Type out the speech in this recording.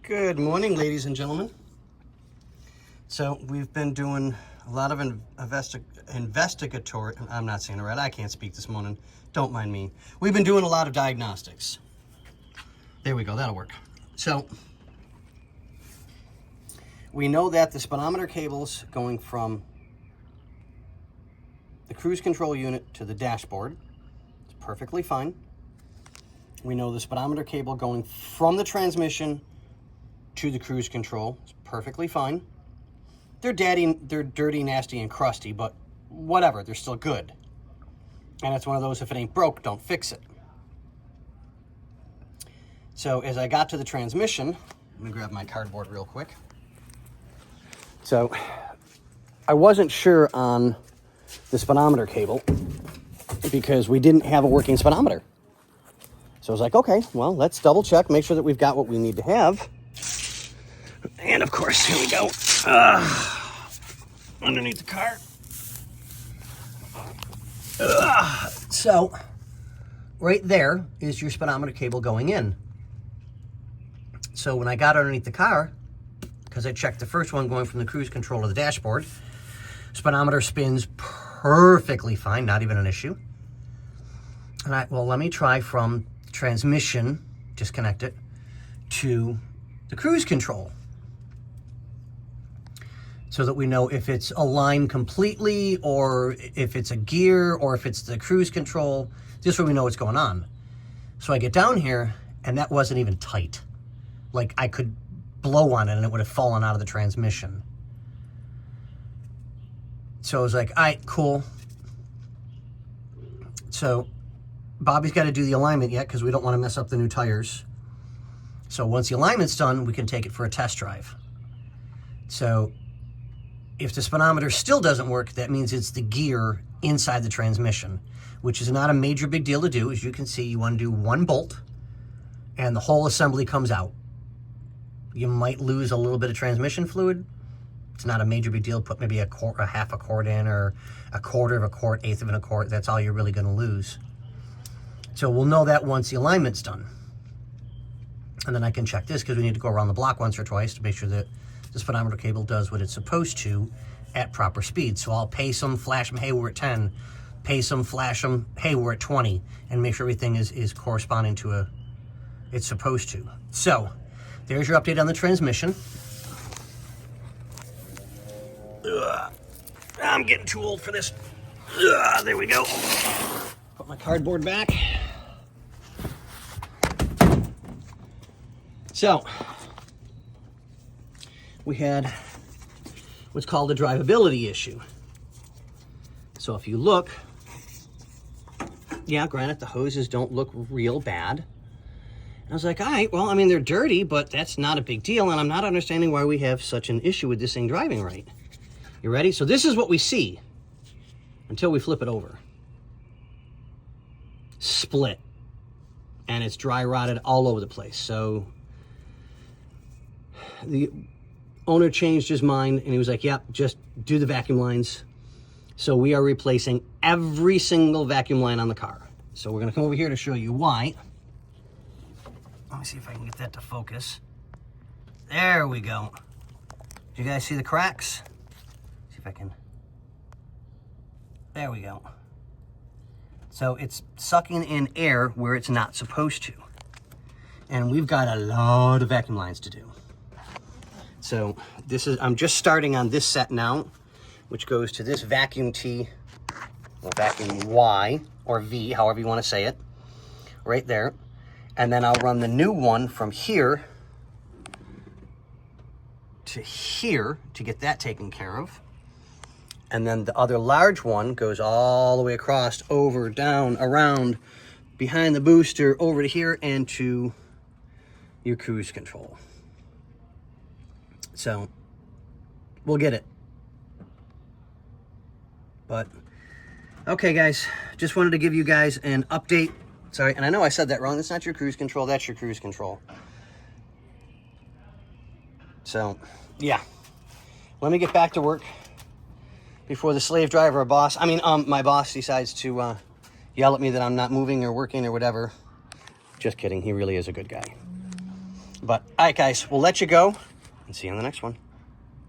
Good morning, ladies and gentlemen. So we've been doing a lot of investigatory, I'm not saying it right, I can't speak this morning, don't mind me. We've been doing a lot of diagnostics. There we go, that'll work. So we know that the speedometer cables going from the cruise control unit to the dashboard is perfectly fine. We know the speedometer cable going from the transmission to the cruise control is perfectly fine. They're dirty, nasty, and crusty, but whatever, they're still good. And it's one of those, if it ain't broke, don't fix it. So as I got to the transmission, let me grab my cardboard real quick. So I wasn't sure on the speedometer cable because we didn't have a working speedometer. So I was like, okay, well, let's double check, make sure that we've got what we need to have. And of course, here we go, underneath the car. So right there is your speedometer cable going in. So when I got underneath the car, because I checked the first one going from the cruise control to the dashboard, speedometer spins perfectly fine, not even an issue. And well, let me try from transmission, disconnect it, to the cruise control, so that we know if it's aligned completely or if it's a gear or if it's the cruise control, just so we know what's going on. So I get down here and that wasn't even tight. Like I could blow on it and it would have fallen out of the transmission. So I was like, all right, cool. So Bobby's got to do the alignment yet because we don't want to mess up the new tires. So once the alignment's done, we can take it for a test drive. So if the speedometer still doesn't work, that means it's the gear inside the transmission, which is not a major big deal to do. As you can see, you want to do one bolt and the whole assembly comes out. You might lose a little bit of transmission fluid. It's not a major big deal. Put maybe a half a quart in, or a quarter of a quart, eighth of a quart. That's all you're really going to lose. So we'll know that once the alignment's done. And then I can check this because we need to go around the block once or twice to make sure that the speedometer cable does what it's supposed to at proper speed. So I'll pace them, flash them, hey, we're at 10. Pace them, flash them, hey, we're at 20. And make sure everything is corresponding to it's supposed to. So there's your update on the transmission. I'm getting too old for this. There we go. Put my cardboard back. So we had what's called a drivability issue. So if you look, yeah, granted, the hoses don't look real bad. And I was like, all right, well, I mean, they're dirty, but that's not a big deal. And I'm not understanding why we have such an issue with this thing driving right. You ready? So this is what we see until we flip it over. Split. And it's dry rotted all over the place. So the owner changed his mind and he was like, yep, just do the vacuum lines. So we are replacing every single vacuum line on the car. So we're going to come over here to show you why. Let me see if I can get that to focus. There we go. Do you guys see the cracks? See if I can. There we go. So it's sucking in air where it's not supposed to. And we've got a lot of vacuum lines to do. So I'm just starting on this set now, which goes to this vacuum T, or vacuum Y, or V, however you want to say it, right there. And then I'll run the new one from here to here to get that taken care of. And then the other large one goes all the way across, over, down, around, behind the booster, over to here, and to your cruise control. So we'll get it. But okay, guys, just wanted to give you guys an update. Sorry, and I know I said that wrong. That's not your cruise control, that's your cruise control. So yeah, let me get back to work before the slave driver or boss, my boss decides to yell at me that I'm not moving or working or whatever. Just kidding, he really is a good guy. But, all right, guys, we'll let you go and see you on the next one.